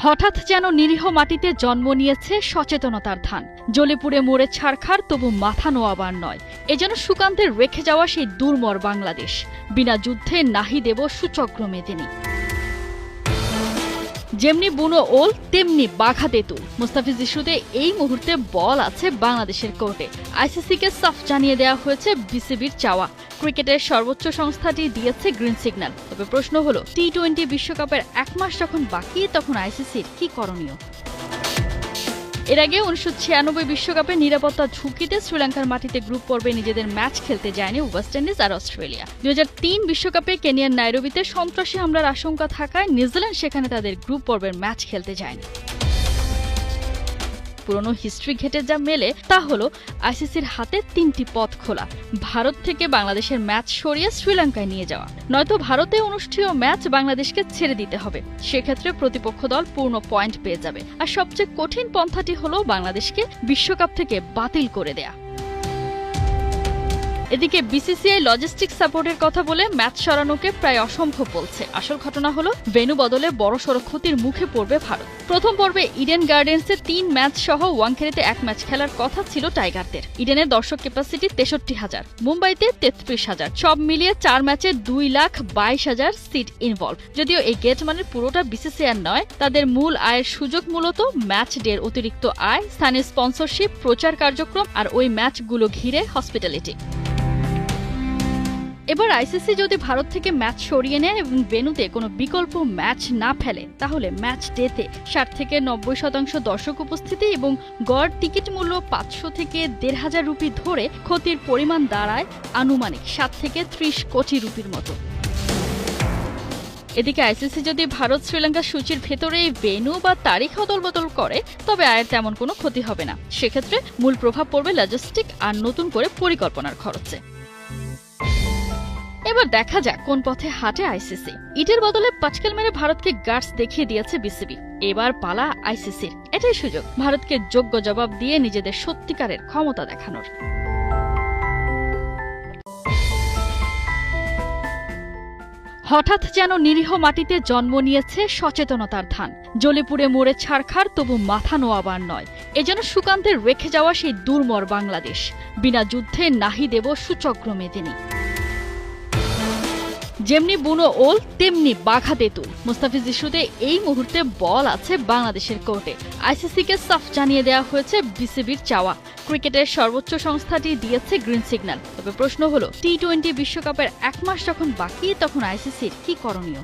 হঠাৎ যেন নিরীহ মাটিতে জন্ম নিয়েছে সচেতনতার ধান। জ্বলে পুড়ে মরে ছারখার, তবু মাথা নোয়াবার নয়। এ যেন সুকান্তের রেখে যাওয়া সেই দুর্মর বাংলাদেশ। বিনা যুদ্ধে নাহি দেব সুচক্র মেদিনী। যেমনি বুনো ওল তেমনি বাঘা তেঁতুল। মুস্তাফিজ ইস্যুতে এই মুহূর্তে বল আছে বাংলাদেশের কোর্টে। আইসিসিকে সাফ জানিয়ে দেওয়া হয়েছে বিসিবির চাওয়া। ক্রিকেটের সর্বোচ্চ সংস্থাটি দিয়েছে গ্রিন সিগন্যাল। তবে প্রশ্ন হলো, টি-20 বিশ্বকাপের 1 মাস যখন বাকি, তখন আইসিসির কি করণীয়? এর আগে 1996 বিশ্বকাপে নিরাপত্তা ঝুঁকিতে শ্রীলঙ্কার মাটিতে গ্রুপ পর্বে নিজেদের ম্যাচ খেলতে যায়নি ওয়েস্ট ইন্ডিজ আর অস্ট্রেলিয়া। 2003 বিশ্বকাপে কেনিয়ার নাইরোবিতে সন্ত্রাসী হামলার আশঙ্কা থাকায় নিউজিল্যান্ড সেখানে তাদের গ্রুপ পর্বের ম্যাচ খেলতে যায়নি। পুরনো হিস্ট্রি ঘেটে যা মেলে তা হলো, আইসিসির হাতে 3টি পথ খোলা। ভারত থেকে বাংলাদেশের ম্যাচ সরিয়ে শ্রীলঙ্কায় নিয়ে যাওয়া, নয়তো ভারতে অনুষ্ঠেয় ম্যাচ বাংলাদেশকে ছেড়ে দিতে হবে। সেক্ষেত্রে প্রতিপক্ষ দল পূর্ণ পয়েন্ট পেয়ে যাবে। আর সবচেয়ে কঠিন পন্থাটি হলো বাংলাদেশকে বিশ্বকাপ থেকে বাতিল করে দেয়া। এদিকে বিসিসিআই লজিস্টিক সাপোর্টের কথা বলে ম্যাচ সরানোকে প্রায় অসম্ভব বলছে। আসল ঘটনা হলো, ভেন্যু বদলে বড়সড় ক্ষতির মুখে পড়বে ভারত। প্রথম পর্বে ইডেন গার্ডেন্সে 3 ম্যাচ সহ ওয়াংখেড়েতে 1 ম্যাচ খেলার কথা ছিল টাইগারদের। ইডেনের দর্শক ক্যাপাসিটি 63,000, মুম্বাইতে 33,000। সব মিলিয়ে 4 ম্যাচে 2,22,000 সিট ইনভলভ। যদিও এই গেট মানের পুরোটা বিসিসিআই নয়, তাদের মূল আয়ের সুযোগ মূলত ম্যাচ ডের অতিরিক্ত আয়, স্থানীয় স্পন্সরশিপ, প্রচার কার্যক্রম আর ওই ম্যাচগুলো ঘিরে হসপিটালিটি। এবার আইসিসি যদি ভারত থেকে ম্যাচ সরিয়ে নেয় এবং ভেন্যুতে কোনো বিকল্প ম্যাচ না ফেলে, তাহলে ম্যাচ ডেতে 60 থেকে 90% দর্শক উপস্থিতি এবং গড় টিকিট মূল্য 500 থেকে 1,500 রুপি ধরে ক্ষতির পরিমাণ দাঁড়ায় আনুমানিক 7 থেকে 30 কোটি রুপির মতো। এদিকে আইসিসি যদি ভারত শ্রীলঙ্কা সূচির ভেতরেই ভেন্যু বা তারিখ অদলবদল করে, তবে আয়ের তেমন কোনো ক্ষতি হবে না। সেক্ষেত্রে মূল প্রভাব পড়বে লজিস্টিক আর নতুন করে পরিকল্পনার খরচে। এবার দেখা যাক কোন পথে হাঁটে আইসিসি। ইটের বদলে পাটকেল মেরে ভারতকে গার্ডস দেখিয়ে দিয়েছে বিসিবি। এবার পালা আইসিসির। এটাই সুযোগ ভারতকে যোগ্য জবাব দিয়ে নিজেদের সত্যিকারের ক্ষমতা দেখানোর। হঠাৎ যেন নিরীহ মাটিতে জন্ম নিয়েছে সচেতনতার ধান। জ্বলে পুড়ে মরে ছারখার, তবু মাথা নোয়াবার নয়। এ যেন সুকান্তের রেখে যাওয়া সেই দুর্মর বাংলাদেশ। বিনা যুদ্ধে নাহি দেব সুচক্র মেদিনী। যেমনি বুনো ওল তেমনি বাঘা তেঁতুল। মুস্তাফিজ ইস্যুতে এই মুহূর্তে বল আছে বাংলাদেশের কোর্টে। আইসিসিকে সাফ জানিয়ে দেওয়া হয়েছে বিসিবির চাওয়া। ক্রিকেটের সর্বোচ্চ সংস্থাটি দিয়েছে গ্রিন সিগন্যাল। তবে প্রশ্ন হলো, টি-20 বিশ্বকাপের 1 মাস যখন বাকি, তখন আইসিসির কি করণীয়?